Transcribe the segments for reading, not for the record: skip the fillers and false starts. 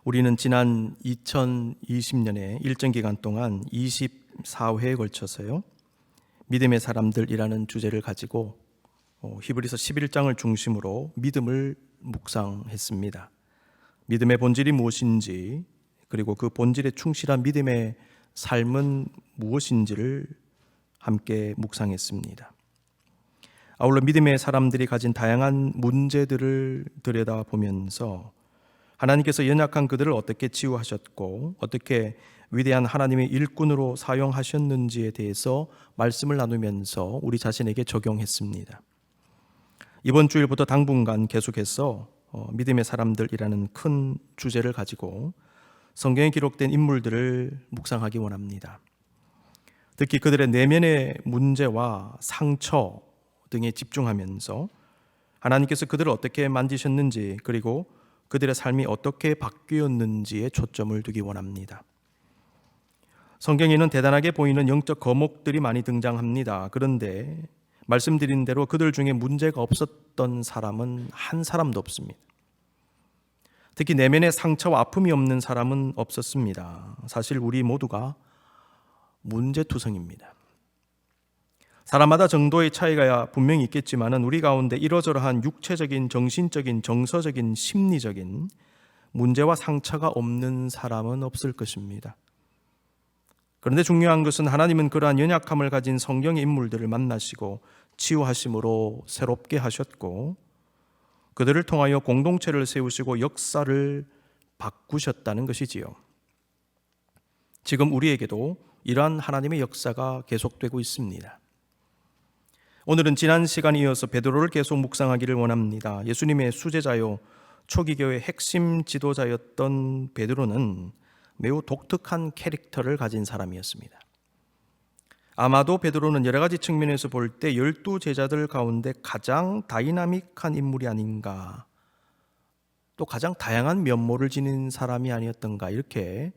우리는 지난 2020년에 일정 기간 동안 24회에 걸쳐서요, 믿음의 사람들이라는 주제를 가지고 히브리서 11장을 중심으로 믿음을 묵상했습니다. 믿음의 본질이 무엇인지, 그리고 그 본질에 충실한 믿음의 삶은 무엇인지를 함께 묵상했습니다. 아울러 믿음의 사람들이 가진 다양한 문제들을 들여다보면서 하나님께서 연약한 그들을 어떻게 치유하셨고 어떻게 위대한 하나님의 일꾼으로 사용하셨는지에 대해서 말씀을 나누면서 우리 자신에게 적용했습니다. 이번 주일부터 당분간 계속해서 믿음의 사람들이라는 큰 주제를 가지고 성경에 기록된 인물들을 묵상하기 원합니다. 특히 그들의 내면의 문제와 상처 등에 집중하면서 하나님께서 그들을 어떻게 만지셨는지, 그리고 그들의 삶이 어떻게 바뀌었는지에 초점을 두기 원합니다. 성경에는 대단하게 보이는 영적 거목들이 많이 등장합니다. 그런데 말씀드린 대로 그들 중에 문제가 없었던 사람은 한 사람도 없습니다. 특히 내면의 상처와 아픔이 없는 사람은 없었습니다. 사실 우리 모두가 문제투성입니다. 사람마다 정도의 차이가 분명히 있겠지만 우리 가운데 이러저러한 육체적인, 정신적인, 정서적인, 심리적인 문제와 상처가 없는 사람은 없을 것입니다. 그런데 중요한 것은 하나님은 그러한 연약함을 가진 성경의 인물들을 만나시고 치유하심으로 새롭게 하셨고 그들을 통하여 공동체를 세우시고 역사를 바꾸셨다는 것이지요. 지금 우리에게도 이러한 하나님의 역사가 계속되고 있습니다. 오늘은 지난 시간에 이어서 베드로를 계속 묵상하기를 원합니다. 예수님의 수제자요 초기 교회의 핵심 지도자였던 베드로는 매우 독특한 캐릭터를 가진 사람이었습니다. 아마도 베드로는 여러 가지 측면에서 볼 때 12제자들 가운데 가장 다이나믹한 인물이 아닌가, 또 가장 다양한 면모를 지닌 사람이 아니었던가, 이렇게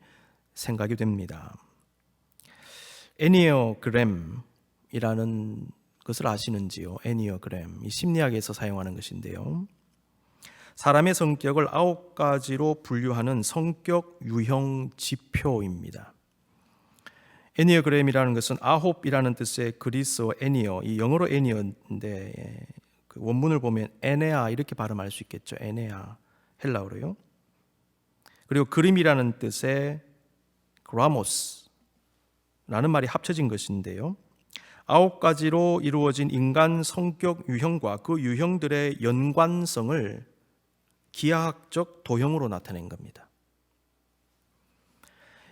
생각이 됩니다. 애니어그램이라는 것을 아시는지요? 애니어그램, 이 심리학에서 사용하는 것인데요, 사람의 성격을 9가지로 분류하는 성격 유형 지표입니다. 애니어그램이라는 것은 아홉이라는 뜻의 그리스어 애니어, 이 영어로 애니어인데 그 원문을 보면 에네아 이렇게 발음할 수 있겠죠. 에네아, 헬라어로요. 그리고 그림이라는 뜻의 그라모스라는 말이 합쳐진 것인데요, 9가지로 이루어진 인간 성격 유형과 그 유형들의 연관성을 기하학적 도형으로 나타낸 겁니다.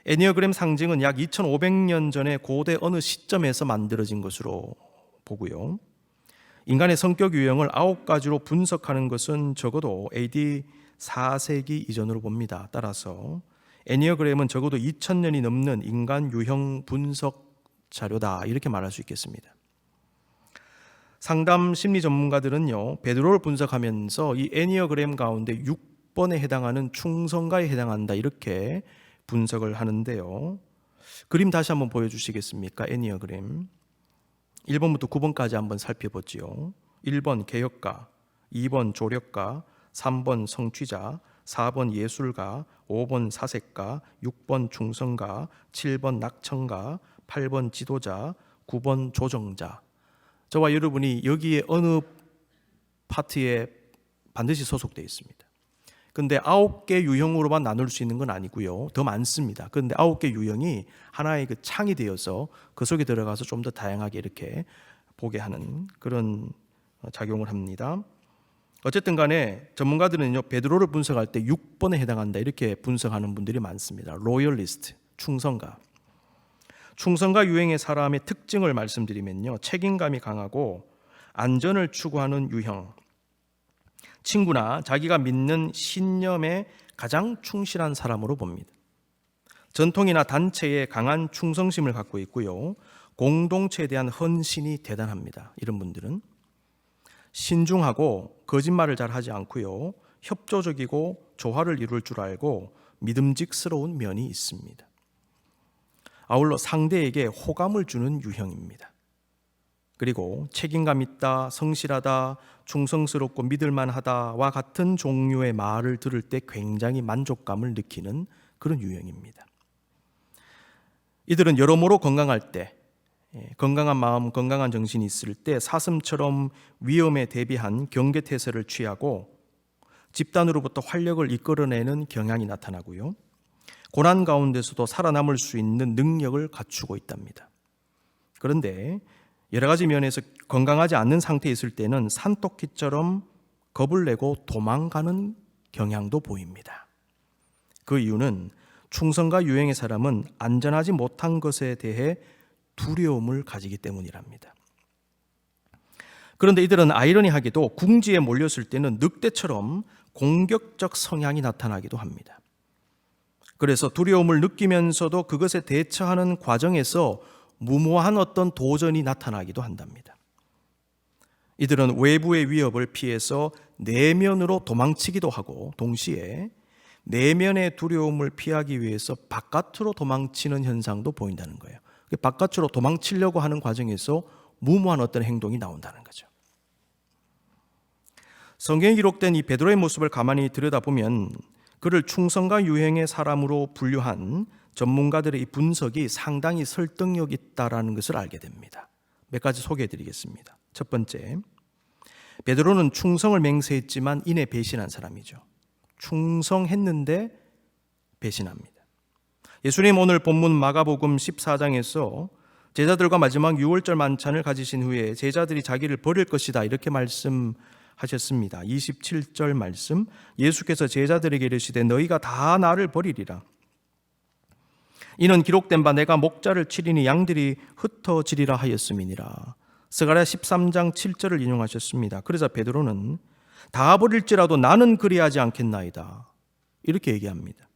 애니어그램 상징은 약 2500년 전에 고대 어느 시점에서 만들어진 것으로 보고요, 인간의 성격 유형을 9가지로 분석하는 것은 적어도 AD 4세기 이전으로 봅니다. 따라서 애니어그램은 적어도 2000년이 넘는 인간 유형 분석 자료다, 이렇게 말할 수 있겠습니다. 상담 심리 전문가들은요, 베드로를 분석하면서 이 애니어그램 가운데 6번에 해당하는 충성가에 해당한다, 이렇게 분석을 하는데요, 그림 다시 한번 보여주시겠습니까? 애니어그램 1번부터 9번까지 한번 살펴보지요. 1번 개혁가, 2번 조력가, 3번 성취자, 4번 예술가, 5번 사색가, 6번 충성가, 7번 낙천가, 8번 지도자, 9번 조정자. 저와 여러분이 여기에 어느 파트에 반드시 소속되어 있습니다. 그런데 9개 유형으로만 나눌 수 있는 건 아니고요, 더 많습니다. 그런데 9개 유형이 하나의 그 창이 되어서 그 속에 들어가서 좀 더 다양하게 이렇게 보게 하는 그런 작용을 합니다. 어쨌든 간에 전문가들은요, 베드로를 분석할 때 6번에 해당한다, 이렇게 분석하는 분들이 많습니다. 로열리스트, 충성가. 충성가 유형의 사람의 특징을 말씀드리면요, 책임감이 강하고 안전을 추구하는 유형, 친구나 자기가 믿는 신념에 가장 충실한 사람으로 봅니다. 전통이나 단체에 강한 충성심을 갖고 있고요, 공동체에 대한 헌신이 대단합니다. 이런 분들은 신중하고 거짓말을 잘 하지 않고요, 협조적이고 조화를 이룰 줄 알고 믿음직스러운 면이 있습니다. 아울러 상대에게 호감을 주는 유형입니다. 그리고 책임감 있다, 성실하다, 충성스럽고 믿을만하다와 같은 종류의 말을 들을 때 굉장히 만족감을 느끼는 그런 유형입니다. 이들은 여러모로 건강할 때, 건강한 마음, 건강한 정신이 있을 때 사슴처럼 위험에 대비한 경계태세를 취하고 집단으로부터 활력을 이끌어내는 경향이 나타나고요. 고난 가운데서도 살아남을 수 있는 능력을 갖추고 있답니다. 그런데 여러 가지 면에서 건강하지 않는 상태에 있을 때는 산토끼처럼 겁을 내고 도망가는 경향도 보입니다. 그 이유는 충성과 유행의 사람은 안전하지 못한 것에 대해 두려움을 가지기 때문이랍니다. 그런데 이들은 아이러니하게도 궁지에 몰렸을 때는 늑대처럼 공격적 성향이 나타나기도 합니다. 그래서 두려움을 느끼면서도 그것에 대처하는 과정에서 무모한 어떤 도전이 나타나기도 한답니다. 이들은 외부의 위협을 피해서 내면으로 도망치기도 하고 동시에 내면의 두려움을 피하기 위해서 바깥으로 도망치는 현상도 보인다는 거예요. 바깥으로 도망치려고 하는 과정에서 무모한 어떤 행동이 나온다는 거죠. 성경에 기록된 이 베드로의 모습을 가만히 들여다보면 그를 충성과 유행의 사람으로 분류한 전문가들의 이 분석이 상당히 설득력 있다라는 것을 알게 됩니다. 몇 가지 소개해 드리겠습니다. 첫 번째, 베드로는 충성을 맹세했지만 이내 배신한 사람이죠. 충성했는데 배신합니다. 예수님 오늘 본문 마가복음 14장에서 제자들과 마지막 유월절 만찬을 가지신 후에 제자들이 자기를 버릴 것이다 이렇게 말씀하셨습니다. 27절 말씀, 예수께서 제자들에게 이르시되 너희가 다 나를 버리리라. 이는 기록된 바 내가 목자를 치리니 양들이 흩어지리라 하였음이니라. 스가랴 13장 7절을 인용하셨습니다. 그러자 베드로는 다 버릴지라도 나는 그리하지 않겠나이다 이렇게 얘기합니다.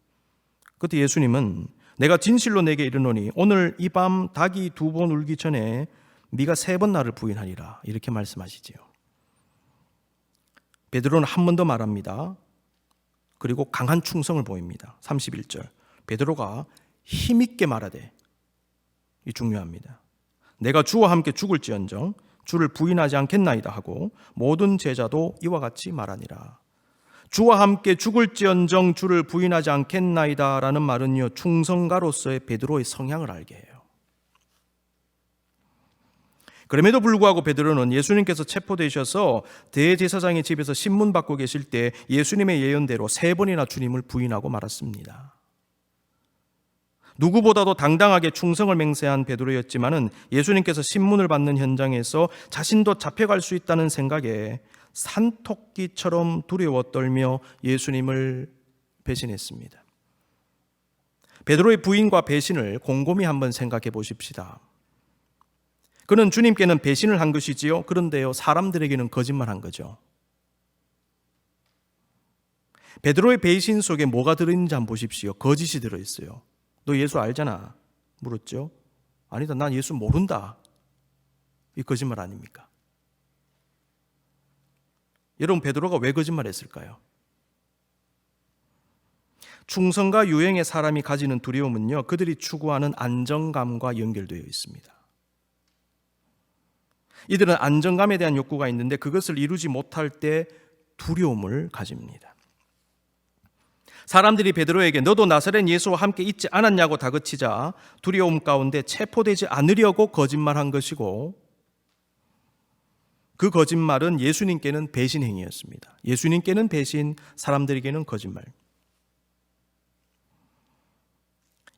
그때 예수님은 내가 진실로 내게 이르노니 오늘 이 밤 닭이 2번 울기 전에 네가 3번 나를 부인하리라 이렇게 말씀하시지요. 베드로는 한 번 더 말합니다. 그리고 강한 충성을 보입니다. 31절 베드로가 힘있게 말하되, 이 중요합니다. 내가 주와 함께 죽을지언정 주를 부인하지 않겠나이다 하고 모든 제자도 이와 같이 말하니라. 주와 함께 죽을지언정 주를 부인하지 않겠나이다 라는 말은요, 충성가로서의 베드로의 성향을 알게 해요. 그럼에도 불구하고 베드로는 예수님께서 체포되셔서 대제사장의 집에서 신문 받고 계실 때 예수님의 예언대로 3번이나 주님을 부인하고 말았습니다. 누구보다도 당당하게 충성을 맹세한 베드로였지만은 예수님께서 신문을 받는 현장에서 자신도 잡혀갈 수 있다는 생각에 산토끼처럼 두려워 떨며 예수님을 배신했습니다. 베드로의 부인과 배신을 곰곰이 한번 생각해 보십시다. 그는 주님께는 배신을 한 것이지요. 그런데요, 사람들에게는 거짓말한 거죠. 베드로의 배신 속에 뭐가 들어있는지 한번 보십시오. 거짓이 들어있어요. 너 예수 알잖아 물었죠. 아니다, 난 예수 모른다. 이 거짓말 아닙니까? 여러분, 베드로가 왜 거짓말했을까요? 충성과 유행의 사람이 가지는 두려움은요, 그들이 추구하는 안정감과 연결되어 있습니다. 이들은 안정감에 대한 욕구가 있는데 그것을 이루지 못할 때 두려움을 가집니다. 사람들이 베드로에게 너도 나사렛 예수와 함께 있지 않았냐고 다그치자 두려움 가운데 체포되지 않으려고 거짓말한 것이고, 그 거짓말은 예수님께는 배신 행위였습니다. 예수님께는 배신, 사람들에게는 거짓말.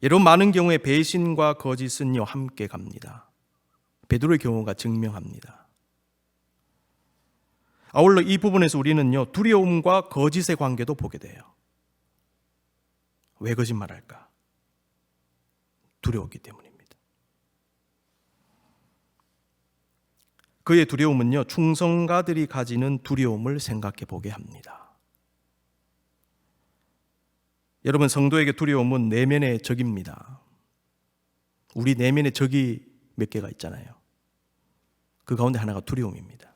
여러분, 많은 경우에 배신과 거짓은요 함께 갑니다. 베드로의 경우가 증명합니다. 아울러 이 부분에서 우리는요 두려움과 거짓의 관계도 보게 돼요. 왜 거짓말할까? 두려웠기 때문입니다. 그의 두려움은요 충성가들이 가지는 두려움을 생각해 보게 합니다. 여러분, 성도에게 두려움은 내면의 적입니다. 우리 내면의 적이 몇 개가 있잖아요. 그 가운데 하나가 두려움입니다.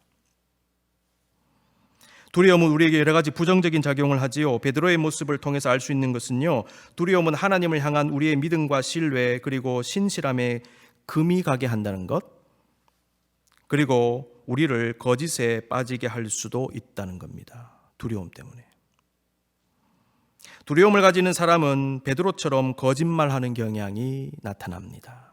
두려움은 우리에게 여러 가지 부정적인 작용을 하지요. 베드로의 모습을 통해서 알 수 있는 것은요, 두려움은 하나님을 향한 우리의 믿음과 신뢰 그리고 신실함에 금이 가게 한다는 것, 그리고 우리를 거짓에 빠지게 할 수도 있다는 겁니다. 두려움 때문에. 두려움을 가지는 사람은 베드로처럼 거짓말하는 경향이 나타납니다.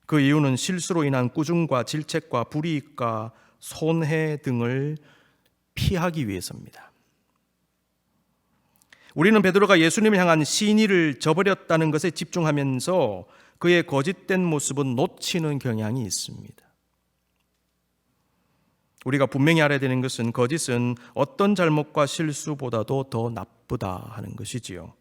그 이유는 실수로 인한 꾸중과 질책과 불이익과 손해 등을 피하기 위해서입니다. 우리는 베드로가 예수님을 향한 신의를 저버렸다는 것에 집중하면서 그의 거짓된 모습은 놓치는 경향이 있습니다. 우리가 분명히 알아야 되는 것은 거짓은 어떤 잘못과 실수보다도 더 나쁘다 하는 것이지요.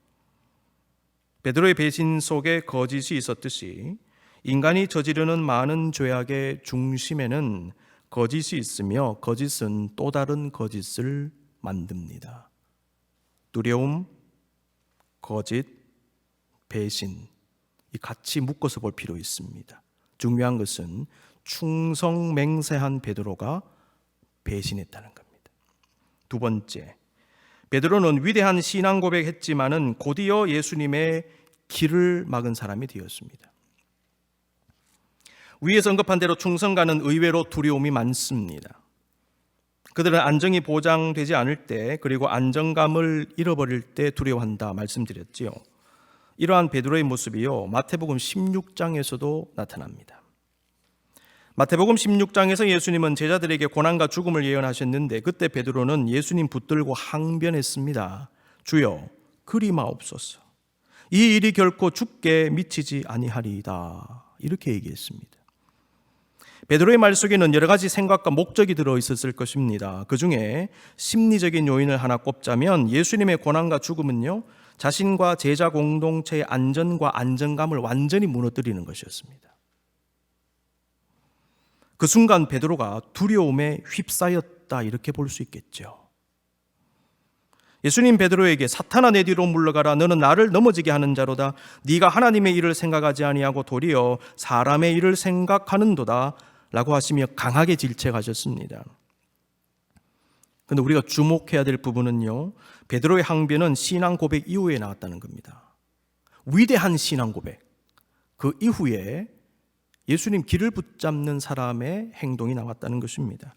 베드로의 배신 속에 거짓이 있었듯이 인간이 저지르는 많은 죄악의 중심에는 거짓이 있으며 거짓은 또 다른 거짓을 만듭니다. 두려움, 거짓, 배신, 이 같이 묶어서 볼 필요 있습니다. 중요한 것은 충성맹세한 베드로가 배신했다는 겁니다. 두 번째, 베드로는 위대한 신앙 고백했지만은 곧이어 예수님의 길을 막은 사람이 되었습니다. 위에서 언급한 대로 충성가는 의외로 두려움이 많습니다. 그들은 안정이 보장되지 않을 때, 그리고 안정감을 잃어버릴 때 두려워한다 말씀드렸지요. 이러한 베드로의 모습이요, 마태복음 16장에서도 나타납니다. 마태복음 16장에서 예수님은 제자들에게 고난과 죽음을 예언하셨는데, 그때 베드로는 예수님 붙들고 항변했습니다. 주여, 그리 마옵소서. 이 일이 결코 죽게 미치지 아니하리이다. 이렇게 얘기했습니다. 베드로의 말 속에는 여러 가지 생각과 목적이 들어 있었을 것입니다. 그 중에 심리적인 요인을 하나 꼽자면 예수님의 고난과 죽음은요, 자신과 제자 공동체의 안전과 안정감을 완전히 무너뜨리는 것이었습니다. 그 순간 베드로가 두려움에 휩싸였다, 이렇게 볼 수 있겠죠. 예수님 베드로에게 사탄아 내 뒤로 물러가라, 너는 나를 넘어지게 하는 자로다. 네가 하나님의 일을 생각하지 아니하고 도리어 사람의 일을 생각하는도다 라고 하시며 강하게 질책하셨습니다. 그런데 우리가 주목해야 될 부분은요, 베드로의 항변은 신앙 고백 이후에 나왔다는 겁니다. 위대한 신앙 고백, 그 이후에 예수님 길을 붙잡는 사람의 행동이 나왔다는 것입니다.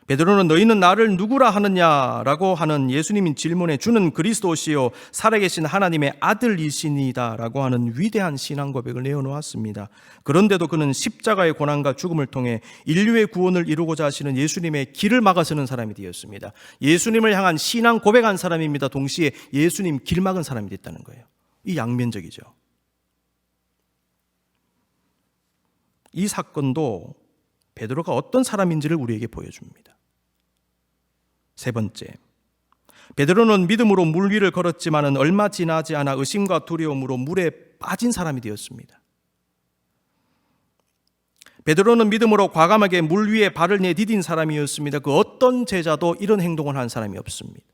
베드로는 너희는 나를 누구라 하느냐라고 하는 예수님의 질문에 주는 그리스도시요 살아계신 하나님의 아들이시니다 라고 하는 위대한 신앙 고백을 내어놓았습니다. 그런데도 그는 십자가의 고난과 죽음을 통해 인류의 구원을 이루고자 하시는 예수님의 길을 막아서는 사람이 되었습니다. 예수님을 향한 신앙 고백한 사람입니다. 동시에 예수님 길 막은 사람이 됐다는 거예요. 이 양면적이죠. 이 사건도 베드로가 어떤 사람인지를 우리에게 보여줍니다. 세 번째, 베드로는 믿음으로 물 위를 걸었지만은 얼마 지나지 않아 의심과 두려움으로 물에 빠진 사람이 되었습니다. 베드로는 믿음으로 과감하게 물 위에 발을 내디딘 사람이었습니다. 그 어떤 제자도 이런 행동을 한 사람이 없습니다.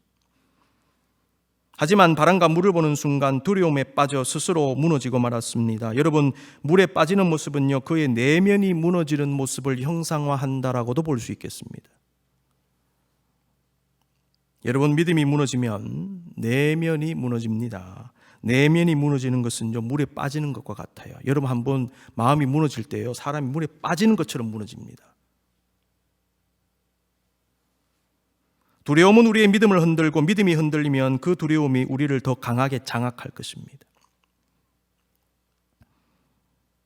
하지만 바람과 물을 보는 순간 두려움에 빠져 스스로 무너지고 말았습니다. 여러분, 물에 빠지는 모습은요, 그의 내면이 무너지는 모습을 형상화한다라고도 볼 수 있겠습니다. 여러분, 믿음이 무너지면 내면이 무너집니다. 내면이 무너지는 것은요, 물에 빠지는 것과 같아요. 여러분, 한번 마음이 무너질 때요, 사람이 물에 빠지는 것처럼 무너집니다. 두려움은 우리의 믿음을 흔들고 믿음이 흔들리면 그 두려움이 우리를 더 강하게 장악할 것입니다.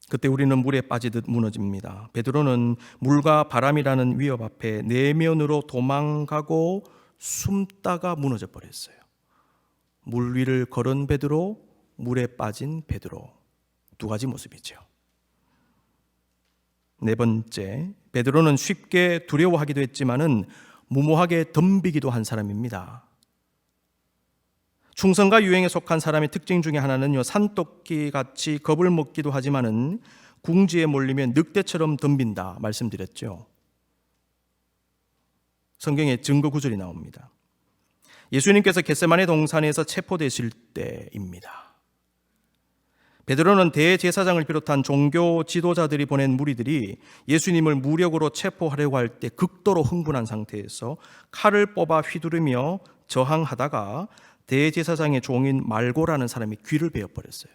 그때 우리는 물에 빠지듯 무너집니다. 베드로는 물과 바람이라는 위협 앞에 내면으로 도망가고 숨다가 무너져 버렸어요. 물 위를 걸은 베드로, 물에 빠진 베드로, 두 가지 모습이죠. 네 번째, 베드로는 쉽게 두려워하기도 했지만은 무모하게 덤비기도 한 사람입니다. 충성과 유행에 속한 사람의 특징 중에 하나는요, 산토끼 같이 겁을 먹기도 하지만은 궁지에 몰리면 늑대처럼 덤빈다 말씀드렸죠. 성경에 증거 구절이 나옵니다. 예수님께서 겟세마네 동산에서 체포되실 때입니다. 베드로는 대제사장을 비롯한 종교 지도자들이 보낸 무리들이 예수님을 무력으로 체포하려고 할 때 극도로 흥분한 상태에서 칼을 뽑아 휘두르며 저항하다가 대제사장의 종인 말고라는 사람이 귀를 베어버렸어요.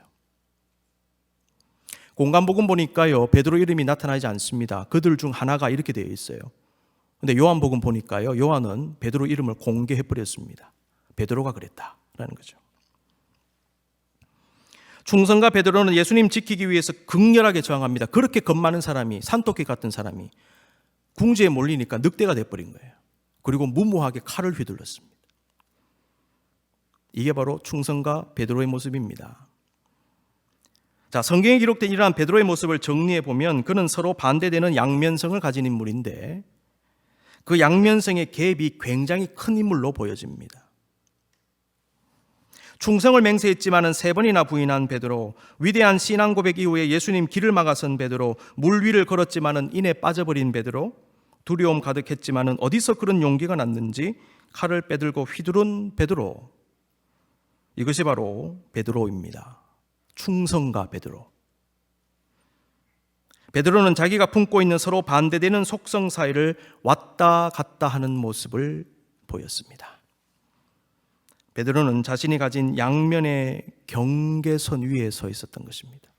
공간복음 보니까요, 베드로 이름이 나타나지 않습니다. 그들 중 하나가 이렇게 되어 있어요. 근데 요한복음 보니까요, 요한은 베드로 이름을 공개해 버렸습니다. 베드로가 그랬다라는 거죠. 충성가 베드로는 예수님 지키기 위해서 극렬하게 저항합니다. 그렇게 겁 많은 사람이, 산토끼 같은 사람이 궁지에 몰리니까 늑대가 돼버린 거예요. 그리고 무모하게 칼을 휘둘렀습니다. 이게 바로 충성가 베드로의 모습입니다. 자, 성경에 기록된 이러한 베드로의 모습을 정리해 보면 그는 서로 반대되는 양면성을 가진 인물인데 그 양면성의 갭이 굉장히 큰 인물로 보여집니다. 충성을 맹세했지만은 3번이나 부인한 베드로, 위대한 신앙 고백 이후에 예수님 길을 막아선 베드로, 물 위를 걸었지만은 인에 빠져버린 베드로, 두려움 가득했지만은 어디서 그런 용기가 났는지 칼을 빼들고 휘두른 베드로. 이것이 바로 베드로입니다. 충성가 베드로. 베드로는 자기가 품고 있는 서로 반대되는 속성 사이를 왔다 갔다 하는 모습을 보였습니다. 베드로는 자신이 가진 양면의 경계선 위에 서 있었던 것입니다.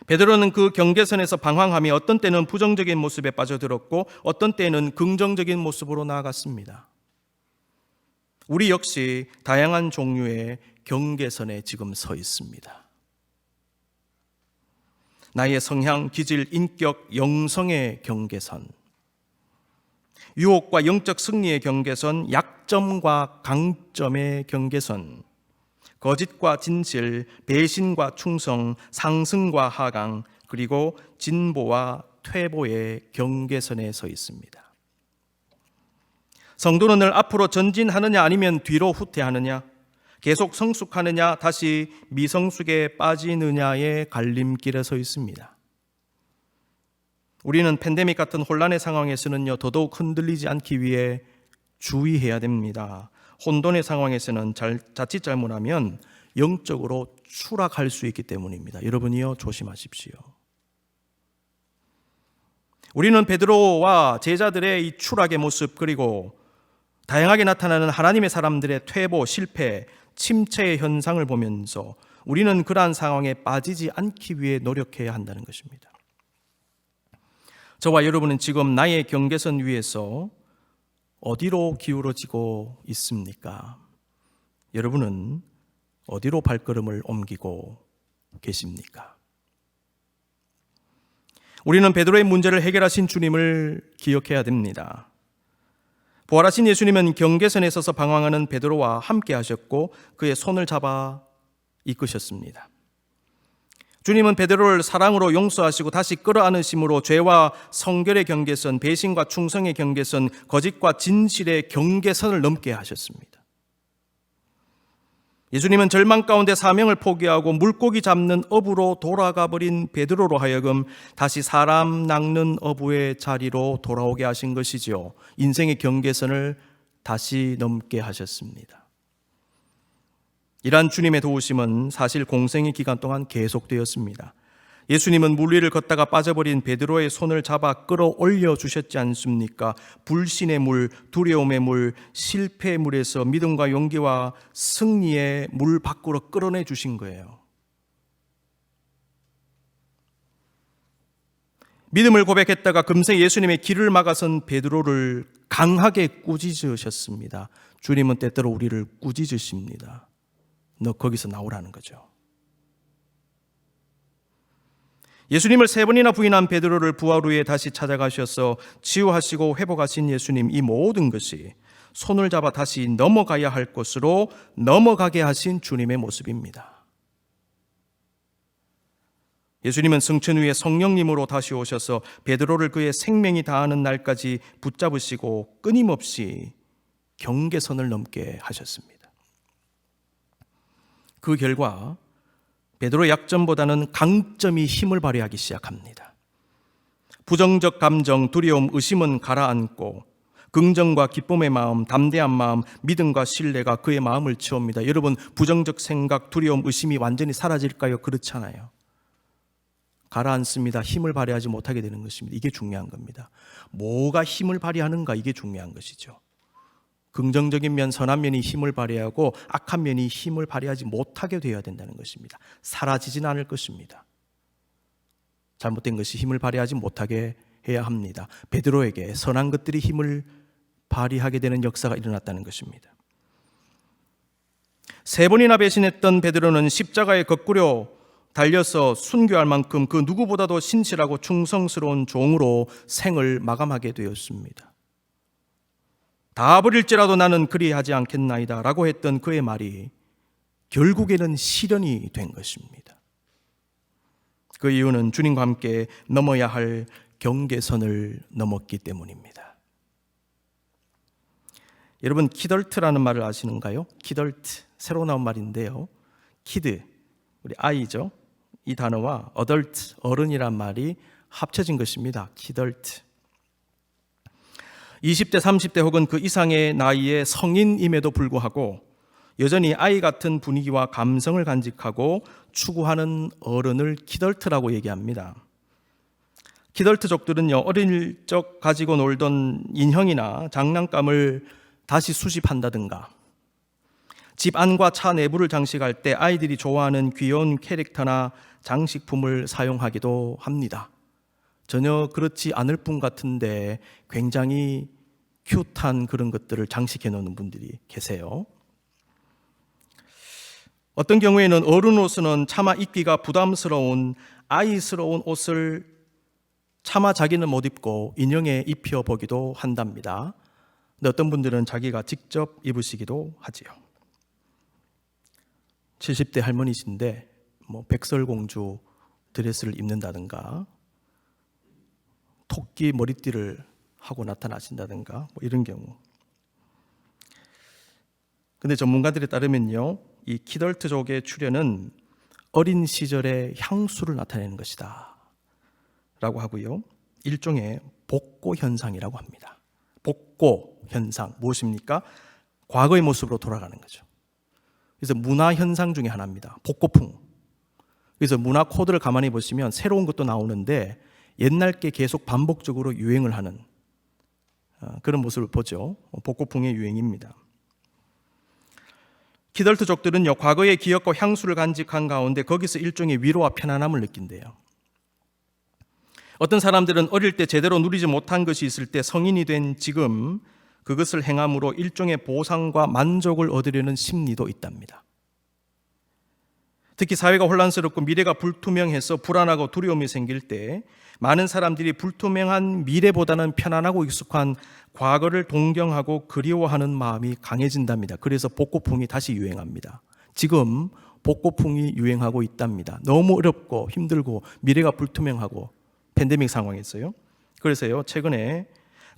베드로는 그 경계선에서 방황하며 어떤 때는 부정적인 모습에 빠져들었고 어떤 때는 긍정적인 모습으로 나아갔습니다. 우리 역시 다양한 종류의 경계선에 지금 서 있습니다. 나의 성향, 기질, 인격, 영성의 경계선, 유혹과 영적 승리의 경계선, 약점과 강점의 경계선, 거짓과 진실, 배신과 충성, 상승과 하강, 그리고 진보와 퇴보의 경계선에 서 있습니다. 성도는 늘 앞으로 전진하느냐 아니면 뒤로 후퇴하느냐, 계속 성숙하느냐 다시 미성숙에 빠지느냐의 갈림길에 서 있습니다. 우리는 팬데믹 같은 혼란의 상황에서는요, 더더욱 흔들리지 않기 위해 주의해야 됩니다. 혼돈의 상황에서는 자칫 잘못하면 영적으로 추락할 수 있기 때문입니다. 여러분이요, 조심하십시오. 우리는 베드로와 제자들의 이 추락의 모습, 그리고 다양하게 나타나는 하나님의 사람들의 퇴보, 실패, 침체의 현상을 보면서 우리는 그러한 상황에 빠지지 않기 위해 노력해야 한다는 것입니다. 저와 여러분은 지금 나의 경계선 위에서 어디로 기울어지고 있습니까? 여러분은 어디로 발걸음을 옮기고 계십니까? 우리는 베드로의 문제를 해결하신 주님을 기억해야 됩니다. 부활하신 예수님은 경계선에 서서 방황하는 베드로와 함께 하셨고 그의 손을 잡아 이끄셨습니다. 주님은 베드로를 사랑으로 용서하시고 다시 끌어안으심으로 죄와 성결의 경계선, 배신과 충성의 경계선, 거짓과 진실의 경계선을 넘게 하셨습니다. 예수님은 절망 가운데 사명을 포기하고 물고기 잡는 어부로 돌아가 버린 베드로로 하여금 다시 사람 낚는 어부의 자리로 돌아오게 하신 것이지요. 인생의 경계선을 다시 넘게 하셨습니다. 이러한 주님의 도우심은 사실 공생의 기간 동안 계속되었습니다. 예수님은 물 위를 걷다가 빠져버린 베드로의 손을 잡아 끌어올려 주셨지 않습니까? 불신의 물, 두려움의 물, 실패의 물에서 믿음과 용기와 승리의 물 밖으로 끌어내 주신 거예요. 믿음을 고백했다가 금세 예수님의 길을 막아선 베드로를 강하게 꾸짖으셨습니다. 주님은 때때로 우리를 꾸짖으십니다. 너 거기서 나오라는 거죠. 예수님을 3번이나 부인한 베드로를 부활 후에 다시 찾아가셔서 치유하시고 회복하신 예수님, 이 모든 것이 손을 잡아 다시 넘어가야 할 곳으로 넘어가게 하신 주님의 모습입니다. 예수님은 승천 후에 성령님으로 다시 오셔서 베드로를 그의 생명이 다하는 날까지 붙잡으시고 끊임없이 경계선을 넘게 하셨습니다. 그 결과 베드로의 약점보다는 강점이 힘을 발휘하기 시작합니다. 부정적 감정, 두려움, 의심은 가라앉고 긍정과 기쁨의 마음, 담대한 마음, 믿음과 신뢰가 그의 마음을 채웁니다. 여러분, 부정적 생각, 두려움, 의심이 완전히 사라질까요? 그렇잖아요. 가라앉습니다. 힘을 발휘하지 못하게 되는 것입니다. 이게 중요한 겁니다. 뭐가 힘을 발휘하는가, 이게 중요한 것이죠. 긍정적인 면, 선한 면이 힘을 발휘하고 악한 면이 힘을 발휘하지 못하게 되어야 된다는 것입니다. 사라지진 않을 것입니다. 잘못된 것이 힘을 발휘하지 못하게 해야 합니다. 베드로에게 선한 것들이 힘을 발휘하게 되는 역사가 일어났다는 것입니다. 3번이나 배신했던 베드로는 십자가에 거꾸로 달려서 순교할 만큼 그 누구보다도 신실하고 충성스러운 종으로 생을 마감하게 되었습니다. 다 버릴지라도 나는 그리하지 않겠나이다 라고 했던 그의 말이 결국에는 실현이 된 것입니다. 그 이유는 주님과 함께 넘어야 할 경계선을 넘었기 때문입니다. 여러분, 키덜트라는 말을 아시는가요? 키덜트, 새로 나온 말인데요. 키드, 우리 아이죠. 이 단어와 어덜트, 어른이란 말이 합쳐진 것입니다. 키덜트. 20대, 30대 혹은 그 이상의 나이의 성인임에도 불구하고 여전히 아이 같은 분위기와 감성을 간직하고 추구하는 어른을 키덜트라고 얘기합니다. 키덜트족들은요, 어릴 적 가지고 놀던 인형이나 장난감을 다시 수집한다든가, 집 안과 차 내부를 장식할 때 아이들이 좋아하는 귀여운 캐릭터나 장식품을 사용하기도 합니다. 전혀 그렇지 않을 뿐 같은데 굉장히 큐트한 그런 것들을 장식해 놓는 분들이 계세요. 어떤 경우에는 어른 옷은 차마 입기가 부담스러운 아이스러운 옷을 차마 자기는 못 입고 인형에 입혀보기도 한답니다. 근데 어떤 분들은 자기가 직접 입으시기도 하지요. 70대 할머니신데 백설공주 드레스를 입는다든가 토끼 머리띠를 하고 나타나신다든가 이런 경우. 근데 전문가들에 따르면요, 이 키덜트족의 출현은 어린 시절의 향수를 나타내는 것이다 라고 하고요, 일종의 복고 현상이라고 합니다. 복고 현상, 무엇입니까? 과거의 모습으로 돌아가는 거죠. 그래서 문화 현상 중에 하나입니다. 복고풍. 그래서 문화 코드를 가만히 보시면 새로운 것도 나오는데 옛날 게 계속 반복적으로 유행을 하는 그런 모습을 보죠. 복고풍의 유행입니다. 키덜트족들은요, 과거의 기억과 향수를 간직한 가운데 거기서 일종의 위로와 편안함을 느낀대요. 어떤 사람들은 어릴 때 제대로 누리지 못한 것이 있을 때 성인이 된 지금 그것을 행함으로 일종의 보상과 만족을 얻으려는 심리도 있답니다. 특히 사회가 혼란스럽고 미래가 불투명해서 불안하고 두려움이 생길 때 많은 사람들이 불투명한 미래보다는 편안하고 익숙한 과거를 동경하고 그리워하는 마음이 강해진답니다. 그래서 복고풍이 다시 유행합니다. 지금 복고풍이 유행하고 있답니다. 너무 어렵고 힘들고 미래가 불투명하고 팬데믹 상황이었어요. 그래서요, 최근에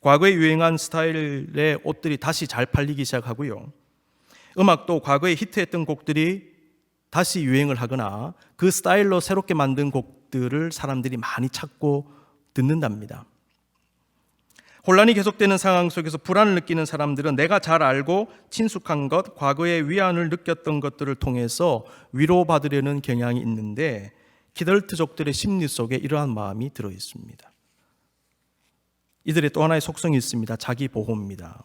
과거에 유행한 스타일의 옷들이 다시 잘 팔리기 시작하고요, 음악도 과거에 히트했던 곡들이 다시 유행을 하거나 그 스타일로 새롭게 만든 곡들을 사람들이 많이 찾고 듣는답니다. 혼란이 계속되는 상황 속에서 불안을 느끼는 사람들은 내가 잘 알고 친숙한 것, 과거의 위안을 느꼈던 것들을 통해서 위로받으려는 경향이 있는데 키덜트족들의 심리 속에 이러한 마음이 들어 있습니다. 이들의 또 하나의 속성이 있습니다. 자기 보호입니다.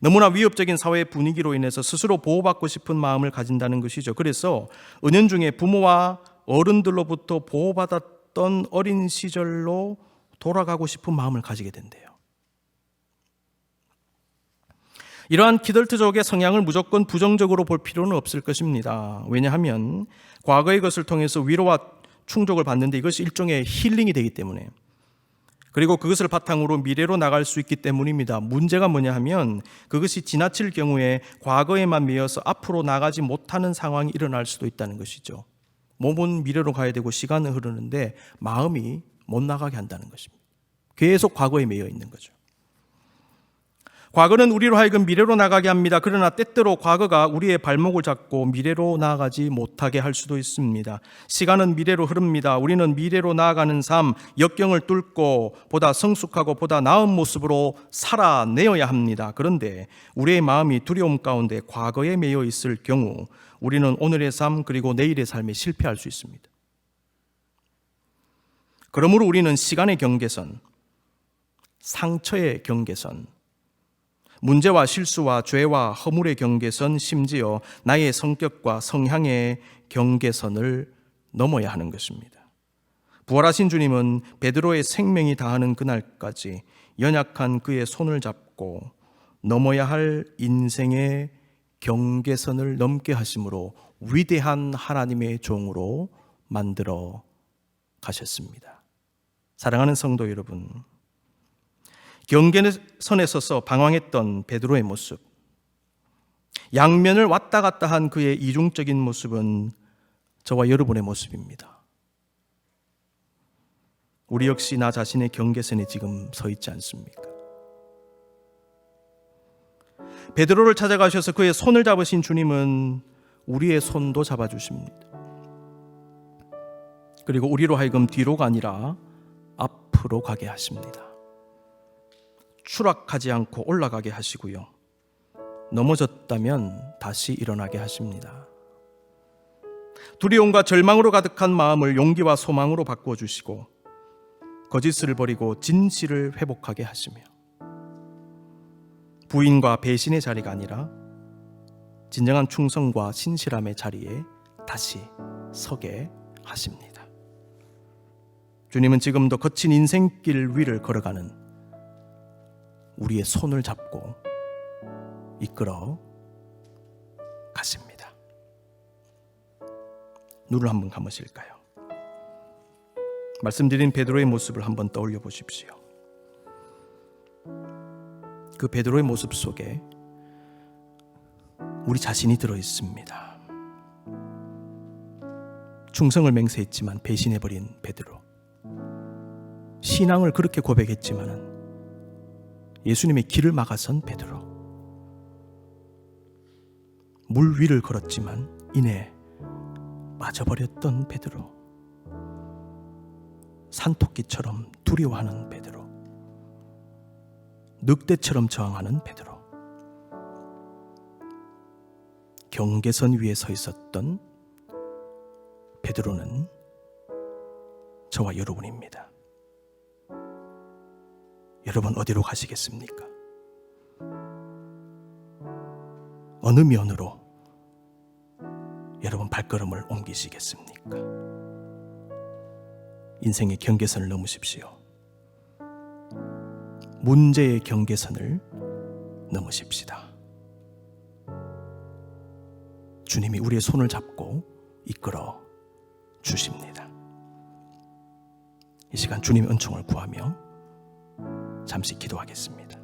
너무나 위협적인 사회 분위기로 인해서 스스로 보호받고 싶은 마음을 가진다는 것이죠. 그래서 은연중에 부모와 어른들로부터 보호받았던 어린 시절로 돌아가고 싶은 마음을 가지게 된대요. 이러한 키덜트족의 성향을 무조건 부정적으로 볼 필요는 없을 것입니다. 왜냐하면 과거의 것을 통해서 위로와 충족을 받는데 이것이 일종의 힐링이 되기 때문에, 그리고 그것을 바탕으로 미래로 나갈 수 있기 때문입니다. 문제가 뭐냐 하면 그것이 지나칠 경우에 과거에만 매여서 앞으로 나가지 못하는 상황이 일어날 수도 있다는 것이죠. 몸은 미래로 가야 되고 시간은 흐르는데 마음이 못 나가게 한다는 것입니다. 계속 과거에 매여 있는 거죠. 과거는 우리로 하여금 미래로 나가게 합니다. 그러나 때때로 과거가 우리의 발목을 잡고 미래로 나아가지 못하게 할 수도 있습니다. 시간은 미래로 흐릅니다. 우리는 미래로 나아가는 삶, 역경을 뚫고 보다 성숙하고 보다 나은 모습으로 살아내어야 합니다. 그런데 우리의 마음이 두려움 가운데 과거에 매여 있을 경우 우리는 오늘의 삶 그리고 내일의 삶에 실패할 수 있습니다. 그러므로 우리는 시간의 경계선, 상처의 경계선, 문제와 실수와 죄와 허물의 경계선, 심지어 나의 성격과 성향의 경계선을 넘어야 하는 것입니다. 부활하신 주님은 베드로의 생명이 다하는 그날까지 연약한 그의 손을 잡고 넘어야 할 인생의 경계선을 넘게 하심으로 위대한 하나님의 종으로 만들어 가셨습니다. 사랑하는 성도 여러분, 경계선에 서서 방황했던 베드로의 모습, 양면을 왔다 갔다 한 그의 이중적인 모습은 저와 여러분의 모습입니다. 우리 역시 나 자신의 경계선에 지금 서 있지 않습니까? 베드로를 찾아가셔서 그의 손을 잡으신 주님은 우리의 손도 잡아주십니다. 그리고 우리로 하여금 뒤로가 아니라 앞으로 가게 하십니다. 추락하지 않고 올라가게 하시고요. 넘어졌다면 다시 일어나게 하십니다. 두려움과 절망으로 가득한 마음을 용기와 소망으로 바꾸어 주시고 거짓을 버리고 진실을 회복하게 하시며 부인과 배신의 자리가 아니라 진정한 충성과 신실함의 자리에 다시 서게 하십니다. 주님은 지금도 거친 인생길 위를 걸어가는 우리의 손을 잡고 이끌어 가십니다. 눈을 한번 감으실까요? 말씀드린 베드로의 모습을 한번 떠올려 보십시오. 그 베드로의 모습 속에 우리 자신이 들어 있습니다. 충성을 맹세했지만 배신해버린 베드로, 신앙을 그렇게 고백했지만 예수님의 길을 막아선 베드로, 물 위를 걸었지만 이내 빠져버렸던 베드로, 산토끼처럼 두려워하는 베드로, 늑대처럼 저항하는 베드로, 경계선 위에 서 있었던 베드로는 저와 여러분입니다. 여러분 어디로 가시겠습니까? 어느 면으로 여러분 발걸음을 옮기시겠습니까? 인생의 경계선을 넘으십시오. 문제의 경계선을 넘으십시다. 주님이 우리의 손을 잡고 이끌어 주십니다. 이 시간 주님의 은총을 구하며 잠시 기도하겠습니다.